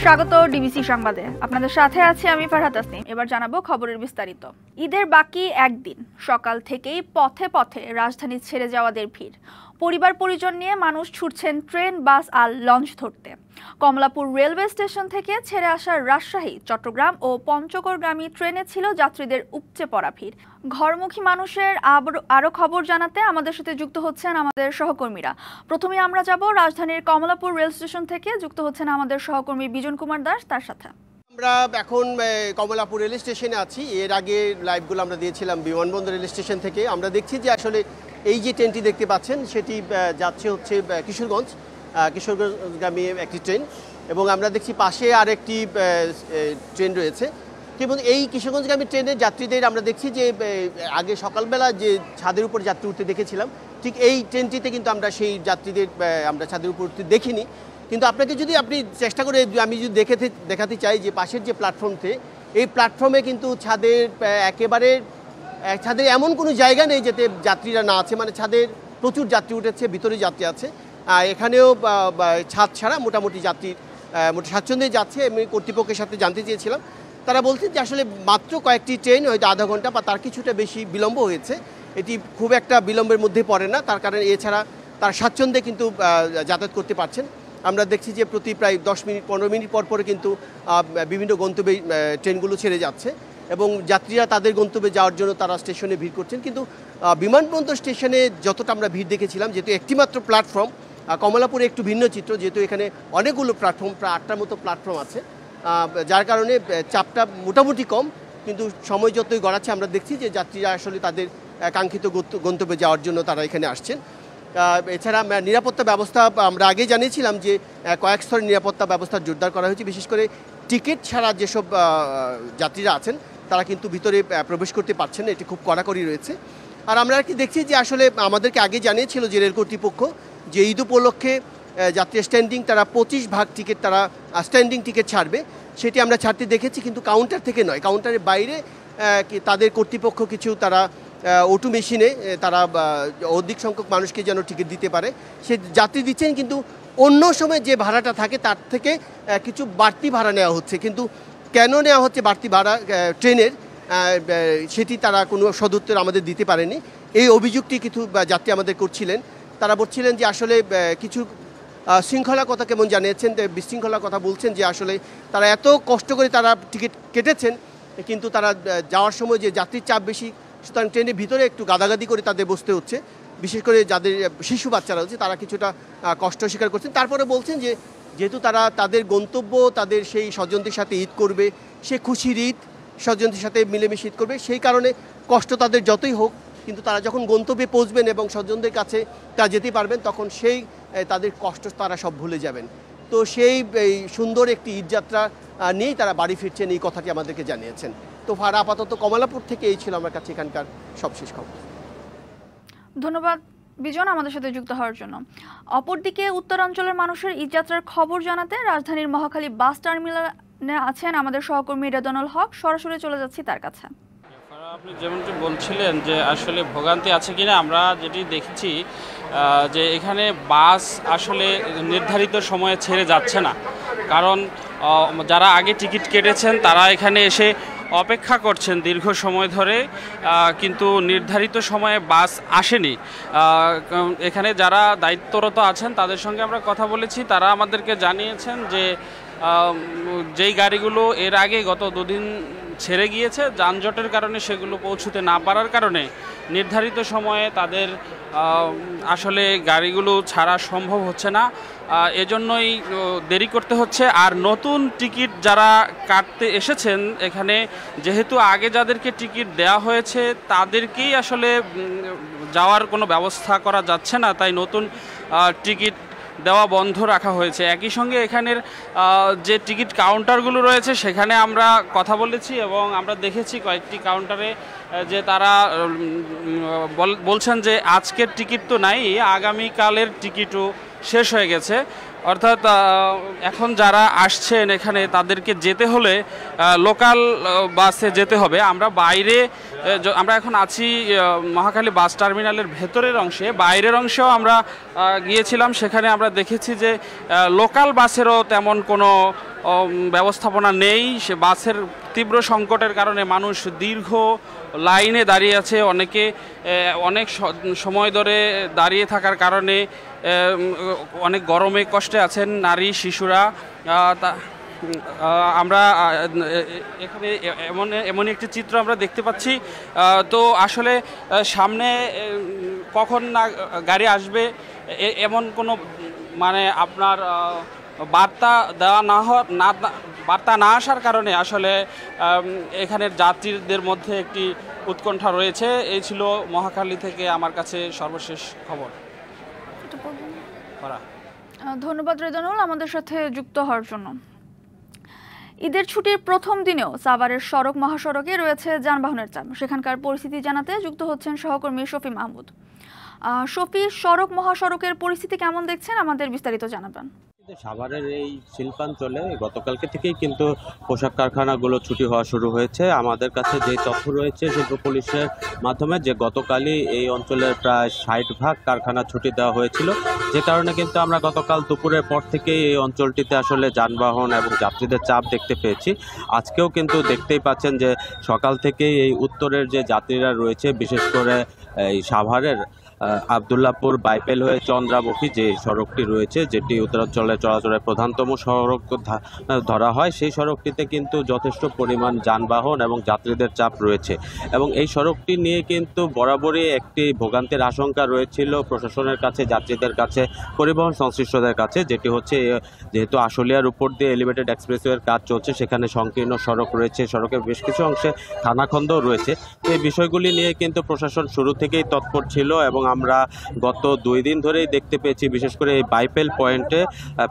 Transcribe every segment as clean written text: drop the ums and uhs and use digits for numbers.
স্বাগত ডিবিসি সংবাদে। আপনাদের সাথে আছি আমি ফারহাদ তাসনিম। এবার জানাবো খবরের বিস্তারিত। ঈদের বাকি একদিন সকাল থেকেই পথে পথে রাজধানী ছেড়ে যাওয়াদের ভিড়। পরিবার পরিজন নিয়ে মানুষ ছুটছেন ট্রেন, বাস আর লঞ্চ ধরতে। কমলাপুর রেলওয়ে স্টেশন থেকে ছেড়ে আসা রাজশাহী, চট্টগ্রাম ও পঞ্চগড়গামী ট্রেনে ছিল যাত্রীদের উপচে পড়া ভিড়। ঘরমুখী মানুষের আরো খবর জানাতে আমাদের সাথে যুক্ত হচ্ছেন আমাদের সহকর্মীরা। প্রথমে আমরা যাব রাজধানীর কমলাপুর রেল স্টেশন থেকে। যুক্ত হচ্ছেন আমাদের সহকর্মী বিজন কুমার দাস, তার সাথে। আমরা এখন কমলাপুর রেল স্টেশনে আছি। এর আগে লাইভগুলো আমরা দিয়েছিলাম বিমানবন্দর রেল স্টেশন থেকে। আমরা দেখছি যে আসলে এই যে ট্রেনটি দেখতে পাচ্ছেন সেটি যাচ্ছে হচ্ছে কিশোরগঞ্জগামী একটি ট্রেন, এবং আমরা দেখছি পাশে আরেকটি ট্রেন রয়েছে। এবং এই কিশোরগঞ্জগামী ট্রেনের যাত্রীদের আমরা দেখছি যে আগে সকালবেলা যে ছাদের উপর যাত্রী উঠতে দেখেছিলাম, ঠিক এই ট্রেনটিতে কিন্তু আমরা সেই যাত্রীদের আমরা ছাদের উপর উঠতে দেখিনি। কিন্তু আপনাকে যদি আপনি চেষ্টা করে আমি যদি দেখাতে চাই যে পাশের যে প্ল্যাটফর্মতে, এই প্ল্যাটফর্মে কিন্তু ছাদের এমন কোনো জায়গা নেই যেতে যাত্রীরা না আছে। মানে ছাদের প্রচুর যাত্রী উঠেছে, ভিতরে যাত্রী আছে। এখানেও ছাদ ছাড়া মোটামুটি যাত্রী স্বাচ্ছন্দ্যে যাচ্ছে। আমি কর্তৃপক্ষের সাথে জানতে চেয়েছিলাম, তারা বলছেন যে আসলে মাত্র কয়েকটি ট্রেন, হয়তো আধা ঘন্টা বা তার কিছুটা বেশি বিলম্ব হয়েছে। এটি খুব একটা বিলম্বের মধ্যে পড়ে না, তার কারণে এছাড়া তার স্বাচ্ছন্দ্যে কিন্তু যাতায়াত করতে পারছেন। আমরা দেখছি যে প্রতি প্রায় 10 মিনিট 15 মিনিট পরে কিন্তু বিভিন্ন গন্তব্যে ট্রেনগুলো ছেড়ে যাচ্ছে, এবং যাত্রীরা তাদের গন্তব্যে যাওয়ার জন্য তারা স্টেশনে ভিড় করছেন। কিন্তু বিমানবন্দর স্টেশনে যতটা আমরা ভিড় দেখেছিলাম, যেহেতু একটিমাত্র প্ল্যাটফর্ম, কমলাপুরে একটু ভিন্ন চিত্র, যেহেতু এখানে অনেকগুলো প্ল্যাটফর্ম, প্রায় 8টার মতো প্ল্যাটফর্ম আছে, যার কারণে চাপটা মোটামুটি কম। কিন্তু সময় যতই গড়াচ্ছে আমরা দেখছি যে যাত্রীরা আসলে তাদের কাঙ্ক্ষিত গন্তব্যে যাওয়ার জন্য তারা এখানে আসছেন। এছাড়া নিরাপত্তা ব্যবস্থা আমরা আগে জানিয়েছিলাম যে কয়েক স্তরের নিরাপত্তা ব্যবস্থা জোরদার করা হয়েছে। বিশেষ করে টিকিট ছাড়া যেসব যাত্রীরা আছেন তারা কিন্তু ভিতরে প্রবেশ করতে পারছেন না, এটি খুব কড়াকড়ি রয়েছে। আর আমরা কি দেখছি যে আসলে আমাদেরকে আগে জানিয়েছিল যে রেল কর্তৃপক্ষ যে ঈদ উপলক্ষে যাত্রী স্ট্যান্ডিং তারা 25 ভাগ টিকিট তারা স্ট্যান্ডিং টিকিট ছাড়বে, সেটি আমরা ছাড়তে দেখেছি। কিন্তু কাউন্টার থেকে নয়, কাউন্টারের বাইরে তাদের কর্তৃপক্ষ কিছু তারা অটো মেশিনে তারা অধিক সংখ্যক মানুষকে যেন টিকিট দিতে পারে সে যাত্রী দিচ্ছেন। কিন্তু অন্য সময় যে ভাড়াটা থাকে তার থেকে কিছু বাড়তি ভাড়া নেওয়া হচ্ছে। কিন্তু কেন নেওয়া হচ্ছে বাড়তি ভাড়া ট্রেনের, সেটি তারা কোনো সদুত্তর আমাদের দিতে পারেনি। এই অভিযোগটি কিছু যাত্রী আমাদের করছিলেন। তারা বলছিলেন যে আসলে কিছু শৃঙ্খলার কথা কেমন জানিয়েছেন, বিশৃঙ্খলার কথা বলছেন, যে আসলে তারা এত কষ্ট করে তারা টিকিট কেটেছেন, কিন্তু তারা যাওয়ার সময় যে যাত্রীর চাপ বেশি, সুতরাং ট্রেনের ভিতরে একটু গাদাগাদি করে তাদের বসতে হচ্ছে। বিশেষ করে যাদের শিশু বাচ্চারা হচ্ছে তারা কিছুটা কষ্ট স্বীকার করছেন। তারপরে বলছেন যে যেহেতু তারা তাদের গন্তব্য, তাদের সেই স্বজনদের সাথে ঈদ করবে, সে খুশির ঈদ, স্বজনদের সাথে মিলেমিশে ঈদ করবে, সেই কারণে কষ্ট তাদের যতই হোক, কিন্তু তারা যখন গন্তব্যে পৌঁছবেন এবং স্বজনদের কাছে তারা যেতে পারবেন, তখন সেই তাদের কষ্ট তারা সব ভুলে যাবেন। তো সেই সুন্দর একটি ঈদযাত্রা নিয়েই তারা বাড়ি ফিরছেন, এই কথাটি আমাদেরকে জানিয়েছেন। তো আপাতত কমলাপুর থেকে এই ছিল আমার কাছে এখানকার সবশেষ খবর। ধন্যবাদ বিজন আমাদের সাথে যুক্ত হওয়ার জন্য। অপরদিকে উত্তরাঞ্চলের মানুষের ঈদযাত্রার খবর জানাতে রাজধানীর মহাখালী বাস টার্মিনালে আছেন আমাদের সহকর্মী রেদনুল হক। সরাসরি চলে যাচ্ছি তার কাছে। আপনি যেমনটি বলছিলেন যে আসলে ভোগান্তি আছে কিনা, আমরা যেটি দেখেছি যে এখানে বাস আসলে নির্ধারিত সময়ে ছেড়ে যাচ্ছে না। কারণ যারা আগে টিকিট কেটেছেন তারা এখানে এসে অপেক্ষা করছেন দীর্ঘ সময় ধরে, কিন্তু নির্ধারিত সময়ে বাস আসেনি। এখানে যারা দায়িত্বরত আছেন তাদের সঙ্গে আমরা কথা বলেছি, তারা আমাদেরকে জানিয়েছেন যে যেই গাড়িগুলো এর আগে গত 2 দিন ছেড়ে গিয়েছে, যানজটের কারণে সেগুলো পৌঁছতে না পারার কারণে নির্ধারিত সময়ে তাদের আসলে গাড়িগুলো ছাড়া সম্ভব হচ্ছে না, এজন্যই দেরি করতে হচ্ছে। আর নতুন টিকিট যারা কাটতে এসেছেন এখানে, যেহেতু আগে যাদেরকে টিকিট দেওয়া হয়েছে তাদেরকেই আসলে যাওয়ার কোনো ব্যবস্থা করা যাচ্ছে না, তাই নতুন টিকিট দেওয়া বন্ধ রাখা হয়েছে। একই সঙ্গে এখানের যে টিকিট কাউন্টারগুলো রয়েছে সেখানে আমরা কথা বলেছি, এবং আমরা দেখেছি কয়েকটি কাউন্টারে যে তারা বলছেন যে আজকের টিকিট তো নাই, আগামীকালের টিকিটও শেষ হয়ে গেছে। অর্থাৎ এখন যারা আসছেন এখানে তাদেরকে যেতে হলে লোকাল বাসে যেতে হবে। আমরা বাইরে আমরা এখন আছি মহাখালী বাস টার্মিনালের ভেতরের অংশে, বাইরের অংশেও আমরা গিয়েছিলাম, সেখানে আমরা দেখেছি যে লোকাল বাসেরও তেমন কোনো ব্যবস্থাপনা নেই। সে বাসের তীব্র সংকটের কারণে মানুষ দীর্ঘ লাইনে দাঁড়িয়ে আছে, অনেকে অনেক সময় ধরে দাঁড়িয়ে থাকার কারণে অনেক গরমে কষ্টে আছেন নারী শিশুরা। আমরা এখানে এমন একটি চিত্র আমরা দেখতে পাচ্ছি। তো আসলে সামনে কখন না গাড়ি আসবে এমন কোনো মানে আপনার বার্তা দেওয়া বার্তা না আসার কারণে আসলে এখানের যাত্রীদের মধ্যে একটি উৎকণ্ঠা রয়েছে। এই ছিল মহাখালী থেকে আমার কাছে সর্বশেষ খবর। ধন্যবাদ রেজানুল আমাদের সাথে যুক্ত হওয়ার জন্য। ঈদের ছুটির প্রথম দিনেও সাভারের সড়ক মহাসড়কে রয়েছে যানবাহনের চাপ। সেখানকার পরিস্থিতি জানাতে যুক্ত হচ্ছেন সহকর্মী শফি মাহমুদ। শফি, সড়ক মহাসড়কের পরিস্থিতি কেমন দেখছেন, আমাদের বিস্তারিত জানাবেন। সাভারের এই শিল্পাঞ্চলে গতকালকে থেকেই কিন্তু পোশাক কারখানাগুলো ছুটি হওয়া শুরু হয়েছে। আমাদের কাছে যে তথ্য রয়েছে শিল্প পুলিশের মাধ্যমে যে গতকালই এই অঞ্চলের প্রায় 60% কারখানা ছুটি দেওয়া হয়েছিল, যে কারণে কিন্তু আমরা গতকাল দুপুরের পর থেকেই এই অঞ্চলটিতে আসলে যানবাহন এবং যাত্রীদের চাপ দেখতে পেয়েছি। আজকেও কিন্তু দেখতেই পাচ্ছেন যে সকাল থেকেই এই উত্তরের যে যাত্রীরা রয়েছে, বিশেষ করে এই সাভারের আবদুল্লাপুর বাইপেল হয়ে চন্দ্রামুখী যে সড়কটি রয়েছে, যেটি উত্তরাঞ্চলে চলাচলের প্রধানতম সড়ক ধরা হয়, সেই সড়কটিতে কিন্তু যথেষ্ট পরিমাণ যানবাহন এবং যাত্রীদের চাপ রয়েছে। এবং এই সড়কটি নিয়ে কিন্তু বরাবরই একটি ভোগান্তির আশঙ্কা রয়েছিল প্রশাসনের কাছে, যাত্রীদের কাছে, পরিবহন সংশ্লিষ্টদের কাছে, যেটি হচ্ছে যেহেতু আশুলিয়ার উপর দিয়ে এলিভেটেড এক্সপ্রেসওয়ের কাজ চলছে, সেখানে সংকীর্ণ সড়ক রয়েছে, সড়কের বেশ কিছু অংশে খানাখন্দও রয়েছে। এই বিষয়গুলি নিয়ে কিন্তু প্রশাসন শুরু থেকেই তৎপর ছিল এবং আমরা গত 2 দিন ধরেই দেখতে পেয়েছি, বিশেষ করে এই বাইপেল পয়েন্টে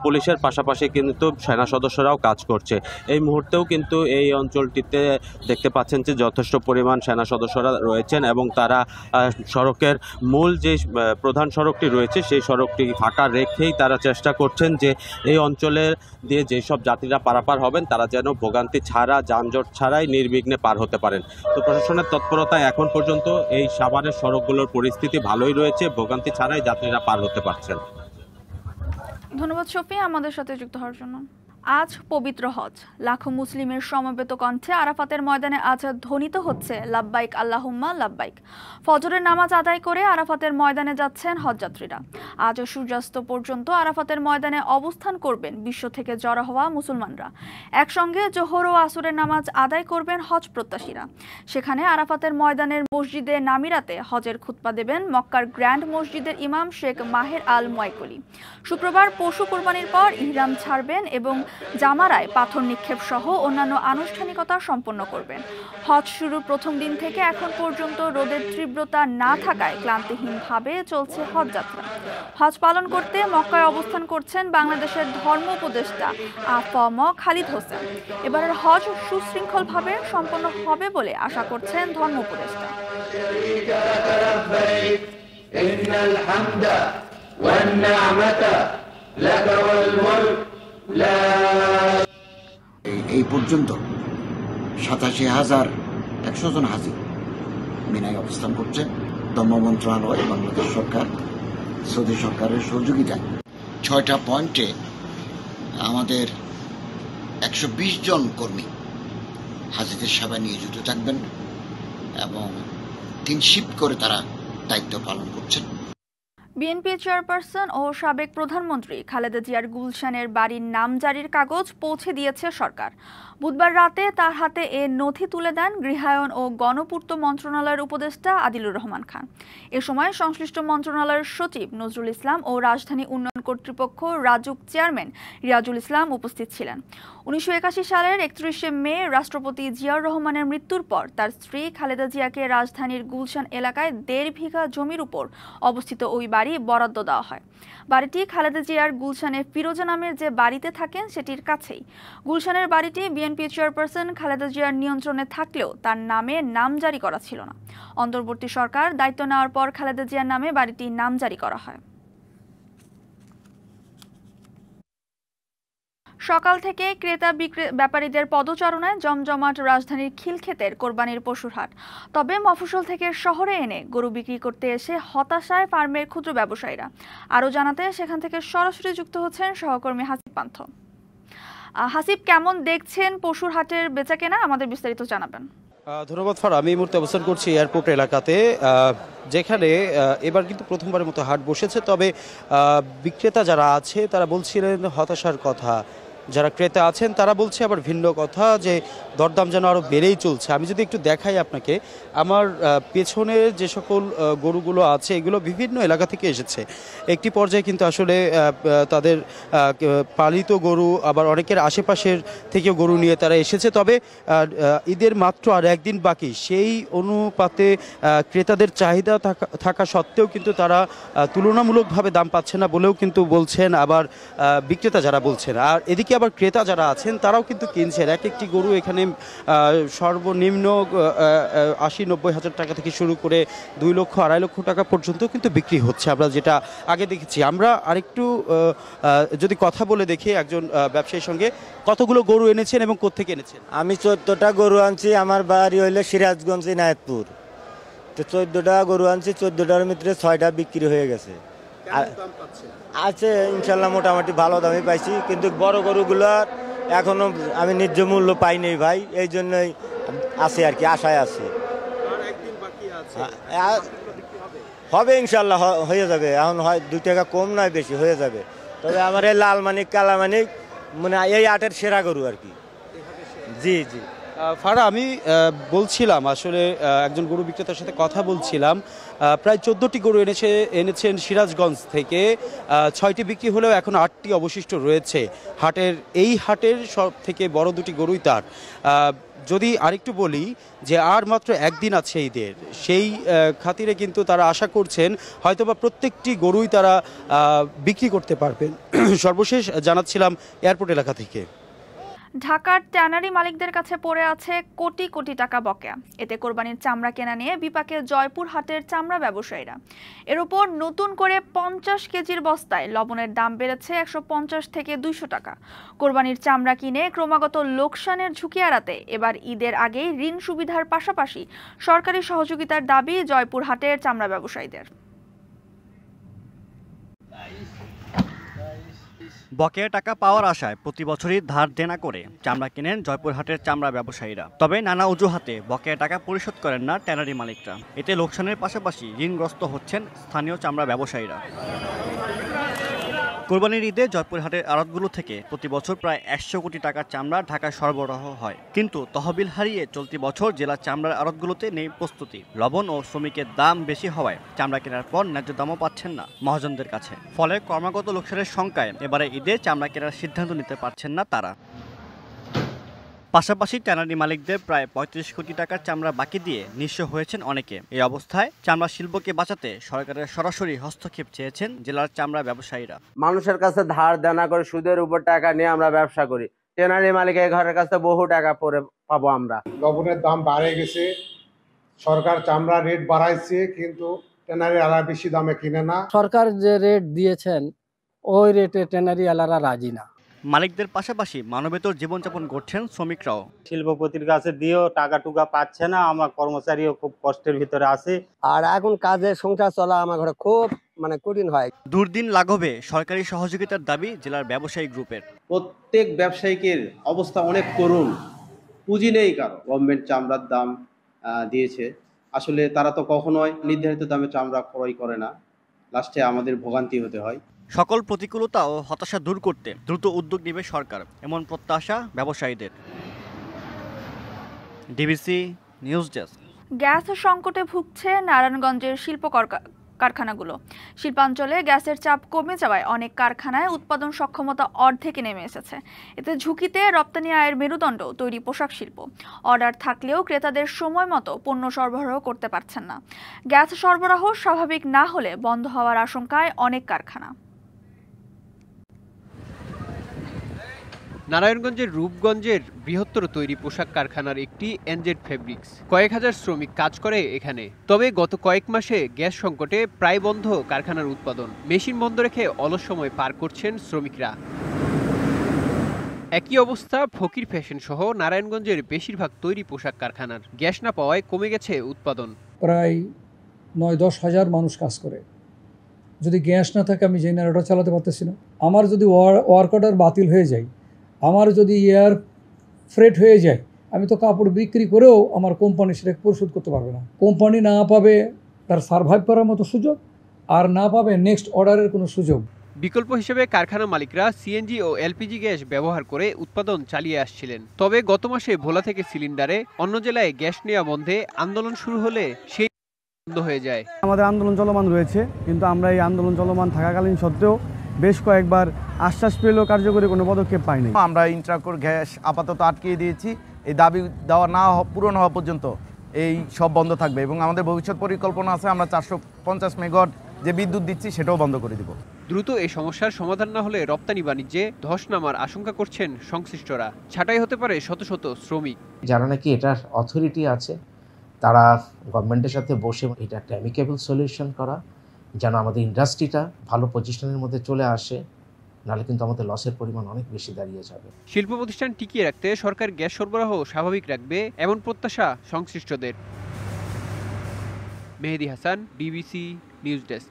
পুলিশের পাশাপাশি কিন্তু সেনা সদস্যরাও কাজ করছে। এই মুহূর্তেও কিন্তু এই অঞ্চলটিতে দেখতে পাচ্ছেন যে যথেষ্ট পরিমাণ সেনা সদস্যরা রয়েছেন এবং তারা সড়কের মূল যে প্রধান সড়কটি রয়েছে সেই সড়কটি ফাঁকা রেখেই তারা চেষ্টা করছেন যে এই অঞ্চলের দিয়ে যেসব যাত্রীরা পারাপার হবেন তারা যেন ভোগান্তি ছাড়া, যানজট ছাড়াই নির্বিঘ্নে পার হতে পারেন। তো প্রশাসনের তৎপরতায় এখন পর্যন্ত এই সাভারের সড়কগুলোর পরিস্থিতি ভালোই রয়েছে, ভোগান্তি ছাড়াই যাত্রীরা পার হতে পারছেন। ধন্যবাদ শফি আমাদের সাথে যুক্ত হওয়ার জন্য। আজ পবিত্র হজ, লাখো মুসলিমের সমবেত কণ্ঠে আরাফাতের ময়দানে আজ ধ্বনিত হচ্ছে লাব্বাইক আল্লাহুম্মা লাব্বাইক। ফজরের নামাজ আদায় করে আরাফাতের ময়দানে যাচ্ছেন হজযাত্রীরা। আজ সূর্যাস্ত পর্যন্ত আরাফাতের ময়দানে অবস্থান করবেন বিশ্ব থেকে জড়ো হওয়া মুসলমানরা। একসঙ্গে জোহর ও আসরের নামাজ আদায় করবেন হজ প্রত্যাশীরা। সেখানে আরাফাতের ময়দানের মসজিদে নামিরাতে হজের খুতবা দেবেন মক্কার গ্র্যান্ড মসজিদের ইমাম শেখ মাহের আল মুয়াইকলি। শুক্রবার পশু কোরবানির পর ইহরাম ছাড়বেন এবং জামারায় পাথর নিক্ষেপ সহ অন্যান্য আনুষ্ঠানিকতা সম্পন্ন করবেন। হজ শুরুর প্রথম দিন থেকে এখন পর্যন্ত রোদের তীব্রতা না থাকায় ক্লান্তিহীনভাবে চলছে হজযাত্রা। হজ পালন করতে মক্কায় অবস্থান করছেন বাংলাদেশের ধর্ম উপদেষ্টা আ.ফ.ম. খালিদ হোসেন। এবারের হজ সুশৃঙ্খলভাবে সম্পন্ন হবে বলে আশা করছেন ধর্ম উপদেষ্টা। এই পর্যন্ত 87,100 জন হাজি মিনায় অবস্থান করছেন। ধর্ম মন্ত্রণালয়, বাংলাদেশ সরকার, সৌদি সরকারের সহযোগিতায় 6টা পয়েন্টে আমাদের 120 জন কর্মী হাজিদের সেবায় নিয়োজিত থাকবেন এবং 3 শিফট করে তারা দায়িত্ব পালন করছেন। বিএনপি চেয়ারপারসন ও সাবেক প্রধানমন্ত্রী খালেদা জিয়ার গুলশানের বাড়ির নামজারির কাগজ পৌঁছে দিয়েছে সরকার। বুধবার রাতে তার হাতে এ নথি তুলে দেন গৃহায়ন ও গণপূর্ত মন্ত্রণালয়ের উপদেষ্টা আদিলুর রহমান খান। এ সময় সংশ্লিষ্ট মন্ত্রণালয়ের সচিব নজরুল ইসলাম ও রাজধানী উন্নয়ন কর্তৃপক্ষ রাজুক চেয়ারম্যান রিয়াজুল ইসলাম উপস্থিত ছিলেন। 1981 সালের 31শে মে রাষ্ট্রপতি জিয়াউর রহমানের মৃত্যুর পর তার স্ত্রী খালেদা জিয়াকে রাজধানীর গুলশান এলাকায় 1.5 বিঘা জমির উপর অবস্থিত ওই বাড়ি বরাদ্দ দেওয়া হয়। বাড়িটি খালেদা জিয়ার গুলশানে ফিরোজা নামের যে বাড়িতে থাকেন সেটির কাছেই। গুলশানের বাড়িটি বিএনপি চেয়ারপারসন খালেদা জিয়ার নিয়ন্ত্রণে থাকলেও তার নামে নামজারি করা ছিল না। অন্তর্বর্তী সরকার দায়িত্ব নেওয়ার পর খালেদা জিয়ার নামে বাড়িটি নামজারি করা হয়। সকাল থেকে ক্রেতা ব্যাপারীদের পদচারণায় জমজমাট রাজধানীর খিলক্ষেতের কোরবানির পশুর হাট। তবে মফস্বল থেকে শহরে এনে গরু বিক্রি করতে এসে হতাশায় ফার্মের ক্ষুদ্র ব্যবসায়ীরা। আরও জানাতে সেখান থেকে সরাসরি যুক্ত হচ্ছেন সহকর্মী হাসিব পান্থ। হাসিব, কেমন দেখছেন পশুর হাটের বেচাকেনা? আমাদের বিস্তারিত জানাবেন। ধন্যবাদ ফারা। আমি এই মুহূর্তে অবস্থান করছি এয়ারপোর্ট এলাকাতে, যেখানে এবার কিন্তু প্রথমবারের মতো হাট বসেছে। তবে বিক্রেতা যারা আছে তারা বলছিলেন হতাশার কথা, যারা ক্রেতা আছেন তারা বলছে আবার ভিন্ন কথা, যে দরদাম যেন আরও বেড়েই চলছে। আমি যদি একটু দেখাই আপনাকে, আমার পেছনে যে সকল গরুগুলো আছে এগুলো বিভিন্ন এলাকা থেকে এসেছে। একটি পর্যায়ে কিন্তু আসলে তাদের পালিত গরু, আবার অনেকের আশেপাশের থেকেও গরু নিয়ে তারা এসেছে। তবে ঈদের মাত্র আর একদিন বাকি, সেই অনুপাতে ক্রেতাদের চাহিদা থাকা সত্ত্বেও কিন্তু তারা তুলনামূলকভাবে দাম পাচ্ছে না বলেও কিন্তু বলছেন আবার বিক্রেতা যারা বলছেন। আর এদিকে আবার ক্রেতা যারা আছেন তারাও কিন্তু কিনছেন। এক একটি গরু এখানে সর্বনিম্ন ৮০-৯০ হাজার টাকা থেকে শুরু করে ২ লক্ষ ২.৫ লক্ষ টাকা পর্যন্ত কিন্তু বিক্রি হচ্ছে, আমরা যেটা আগে দেখেছি। আমরা আরেকটু যদি কথা বলে দেখি একজন ব্যবসায়ীর সঙ্গে, কতগুলো গরু এনেছেন এবং কোত্থেকে এনেছেন? আমি 14টা গরু আনছি। আমার বাড়ি হইলে সিরাজগঞ্জ ইনায়েতপুর। তো 14টা গরু আনছি, 14টার ভিতরে 6টা বিক্রি হয়ে গেছে। আছে ইনশাল্লাহ মোটামুটি ভালো দামই পাইছি, কিন্তু বড় গরুগুলোর এখনো আমি ন্যায্য মূল্য পাইনি ভাই, এই জন্যই আছে আর কি, আশায় আছি। হবে ইনশাল্লাহ, হয়ে যাবে। এখন হয় 2 টাকা কম নয় বেশি হয়ে যাবে। তবে আমার এই লাল মানিক কালা মানিক মানে এই আটের সেরা গরু আর কি। জি জি ফারা, আমি বলছিলাম আসলে একজন গরু বিক্রেতার সাথে কথা বলছিলাম। প্রায় 14টি গরু এনেছেন সিরাজগঞ্জ থেকে। 6টি বিক্রি হলেও এখন 8টি অবশিষ্ট রয়েছে। এই হাটের সব থেকে বড় 2টি গরুই তার। যদি আরেকটু বলি যে আর মাত্র একদিন আছে ঈদের, সেই খাতিরে কিন্তু তারা আশা করছেন হয়তোবা প্রত্যেকটি গরুই তারা বিক্রি করতে পারবেন। সর্বশেষ জানাচ্ছিলাম এয়ারপোর্ট এলাকা থেকে। ঢাকার ট্যানারি মালিকদের কাছে পড়ে আছে কোটি কোটি টাকা বকেয়া। এতে কোরবানির চামড়া কেনা নিয়ে বিপাকে জয়পুর হাটের চামড়া ব্যবসায়ীরা। এর উপর নতুন করে 50 কেজির বস্তায় লবণের দাম বেড়েছে 150 থেকে 200 টাকা। কোরবানির চামড়া কিনে ক্রমাগত লোকসানের ঝুঁকি এড়াতে এবার ঈদের আগেই ঋণ সুবিধার পাশাপাশি সরকারি সহযোগিতার দাবি জয়পুর হাটের চামড়া ব্যবসায়ীদের। বকেয়া টাকা পাওয়ার আশায় প্রতি বছরই ধার দেনা করে চামড়া কেনেন জয়পুরহাটের চামড়া ব্যবসায়ীরা। তবে নানা অজুহাতে বকেয়া টাকা পরিশোধ করেন না ট্যানারি মালিকরা। এতে লোকসানের পাশাপাশি ঋণগ্রস্ত হচ্ছেন স্থানীয় চামড়া ব্যবসায়ীরা। কোরবানির ঈদে জয়পুরহাটের আড়তগুলো থেকে প্রতি বছর প্রায় 100 কোটি টাকার চামড়া ঢাকায় সরবরাহ হয়, কিন্তু তহবিল হারিয়ে চলতি বছর জেলার চামড়ার আড়তগুলোতে নেই প্রস্তুতি। লবণ ও শ্রমিকের দাম বেশি হওয়ায় চামড়া কেনার পর ন্যায্য দামও পাচ্ছেন না মহাজনদের কাছে। ফলে ক্রমাগত লোকসানের শঙ্কায় এবারে ঈদে চামড়া কেনার সিদ্ধান্ত নিতে পারছেন না তারা। পাশাপাশি ট্যানারি মালিকদের প্রায় 35 কোটি টাকার চামড়া বাকি দিয়ে নিঃস্ব হয়েছেন অনেকে। এই অবস্থায় চামড়া শিল্পকে বাঁচাতে সরকারের সরাসরি হস্তক্ষেপ চেয়েছেন জেলার চামড়া ব্যবসায়ীরা। মানুষের কাছে ধার দেনা করে সুদের উপর টাকা নিয়ে আমরা ব্যবসা করি। ট্যানারি মালিকের ঘরের কাছে বহু টাকা পরে পাবো আমরা। লবণের দাম বাড়ে গেছে, সরকার চামড়া রেট বাড়াইছে, কিন্তু ট্যানারি আলা বেশি দামে কিনে না। সরকার যে রেট দিয়েছেন ওই রেটে ট্যানারি আলারা রাজি না। মালিকদের পাশাপাশি মানবেতর জীবনযাপন করছেন শ্রমিকরাও। শিল্পপতির কাছে দিয়েও টাকা টুকা পাচ্ছে না, আমার কর্মচারীও খুব কষ্টের ভিতরে আছে। আর এখন কাজে সংসার চলা আমার ঘরে খুব কঠিন হয়। দুর্দিন লাঘবে সরকারি সহযোগিতার দাবি জেলার ব্যবসায়ী গ্রুপের। প্রত্যেক ব্যবসায়ীকের অবস্থা অনেক করুণ, পুঁজি নেই কারো। গভর্নমেন্ট চামড়ার দাম দিয়েছে, আসলে তারা তো কখনোই নির্ধারিত দামে চামড়া ক্রয় করে না, লাস্টে আমাদের ভোগান্তি হতে হয়। সকল প্রতিকূলতা ও হতাশা দূর করতে দ্রুত উদ্যোগ নেবে সরকার, এমন প্রত্যাশা ব্যবসায়ীদের। DBC news desk. গ্যাস সংকটে ভুগছে নারায়ণগঞ্জের শিল্প কারখানাগুলো। শিল্পাঞ্চলে গ্যাসের চাপ কমে যাওয়ায় অনেক কারখানায় উৎপাদন সক্ষমতা অর্ধেকে নেমে এসেছে। এতে ঝুঁকিতে রপ্তানি আয়ের মেরুদণ্ড তৈরি পোশাক শিল্প। অর্ডার থাকলেও ক্রেতাদের সময় মতো পণ্য সরবরাহ করতে পারছেন না। গ্যাস সরবরাহ স্বাভাবিক না হলে বন্ধ হওয়ার আশঙ্কায় অনেক কারখানা। নারায়ণগঞ্জের রূপগঞ্জের বৃহত্তর তৈরি পোশাক কারখানার একটি এনজেড ফেব্রিক্স। কয়েক হাজার শ্রমিক কাজ করে এখানে। তবে গত কয়েক মাসে গ্যাস সংকটে প্রায় বন্ধ কারখানার উৎপাদন। মেশিন বন্ধ রেখে অলস সময় পার করছেন শ্রমিকরা। একই অবস্থা ফকির ফ্যাশন সহ নারায়ণগঞ্জের বেশিরভাগ তৈরি পোশাক কারখানার। গ্যাস না পাওয়ায় কমে গেছে উৎপাদন। প্রায় 9-10 হাজার মানুষ কাজ করে, যদি গ্যাস না থাকে আমি জেনারেটর চালাতে পারতেছি না। আমার যদি ওয়ার্ক অর্ডার বাতিল হয়ে যায়, আমার যদি এয়ার ফ্রেট হয়ে যায়, আমি তো কাপড় বিক্রি করেও আমার কোম্পানি সেটাকে পরিশোধ করতে পারবে না। কোম্পানি না পাবে তার সার্ভাইভ করার মতো সুযোগ, আর না পাবে নেক্সট অর্ডারের কোনো সুযোগ। বিকল্প হিসেবে কারখানা মালিকরা সিএনজি ও এলপিজি গ্যাস ব্যবহার করে উৎপাদন চালিয়ে আসছিলেন। তবে গত মাসে ভোলা থেকে সিলিন্ডারে অন্য জেলায় গ্যাস নেওয়া বন্ধে আন্দোলন শুরু হলে সেই বন্ধ হয়ে যায়। আমাদের আন্দোলন চলমান রয়েছে, কিন্তু আমরা এই আন্দোলন চলমান থাকাকালীন সত্ত্বেও বেশ কয়েকবার আশ্বাস পেলেও কার্যকরী কোনো পদক্ষেপ পাইনি। আমরা ইন্ট্রাকোর গ্যাস আপাতত আটকিয়ে দিয়েছি। এই দাবি দেওয়া না পূরণ হওয়া পর্যন্ত এই সব বন্ধ থাকবে এবং আমাদের ভবিষ্যৎ পরিকল্পনা আছে আমরা 450 মেগাওয়াট যে বিদ্যুৎ দিচ্ছি সেটাও বন্ধ করে দিব। দ্রুত এই সমস্যার সমাধান না হলে রপ্তানি বাণিজ্যে ধস নামার আশঙ্কা করছেন সংশ্লিষ্টরা। ছাঁটাই হতে পারে শত শত শ্রমিক। যারা নাকি এটার অথরিটি আছে তারা গভর্নমেন্টের সাথে বসে এটা একটা অ্যামিকেবল সলিউশন করা, যেন আমাদের ইন্ডাস্ট্রিটা ভালো পজিশনের মধ্যে চলে আসে, নাহলে কিন্তু আমাদের লসের পরিমাণ অনেক বেশি দাঁড়িয়ে যাবে। শিল্প প্রতিষ্ঠান টিকিয়ে রাখতে সরকার গ্যাস সরবরাহ স্বাভাবিক রাখবে এমন প্রত্যাশা সংশ্লিষ্টদের। Mehedi Hasan, DBC news desk.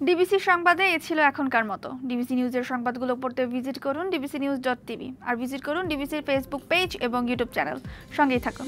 DBC সংবাদে এ ছিল এখনকার মতো। ডিবিসি নিউজের সংবাদগুলো পড়তে ভিজিট করুন dbcnews.tv আর ভিজিট করুন ডিবিসির ফেসবুক পেজ এবং ইউটিউব চ্যানেল। সঙ্গেই থাকুন।